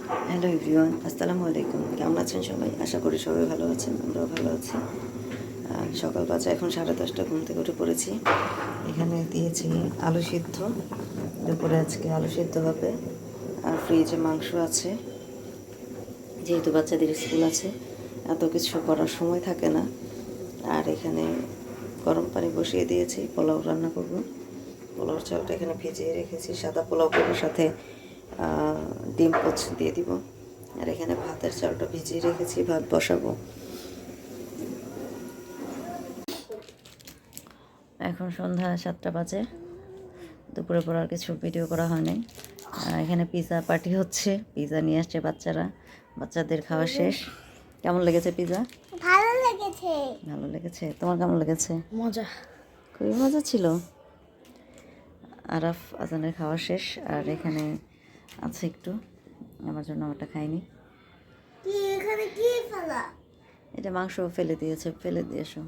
Hello everyone, আসসালামু আলাইকুম। কেমন আছেন সবাই? আশা করি সবাই ভালো আছেন, আমরাও ভালো আছি। সকাল বাজে এখন 10:30, ঘুম থেকে উঠে পড়েছি। এখানে দিয়েছি আলু সিদ্ধ, দুপুরে আজকে আলু সিদ্ধ হবে। আর ফ্রিজে মাংস আছে, যেহেতু বাচ্চাদের স্কুল আছে এত কিছু করার সময় থাকে না। আর এখানে গরম পানি বসিয়ে দিয়েছি, পোলাও রান্না করব। পোলাওর চালটা এখানে ভিজিয়ে রেখেছি, সাদা পোলাও করবো, সাথে ডিম পোচ দিয়ে দিব। আর এখানে ভাতের চালটা ভিজিয়ে রেখেছি, ভাত বসাবো। এখন সন্ধ্যা 7টা বাজে। দুপুরে পর আর কিছু ভিডিও করা হয়নি। এখানে পিৎজা পার্টি হচ্ছে, পিৎজা নিয়ে আসছে বাচ্চারা, বাচ্চাদের খাওয়া শেষ। কেমন লেগেছে পিৎজা? ভালো লেগেছে। ভালো লেগেছে? তোমার কেমন লেগেছে? মজা। খুবই মজা ছিল। আরাফ আজানের খাওয়া শেষ, আর এখানে আছে একটু আমার জন্য, আমারটা খাইনি। কি এখানে কি ফেলা? এটা মাংস ফেলে দিয়েছে, ফেলে দিয়েছো।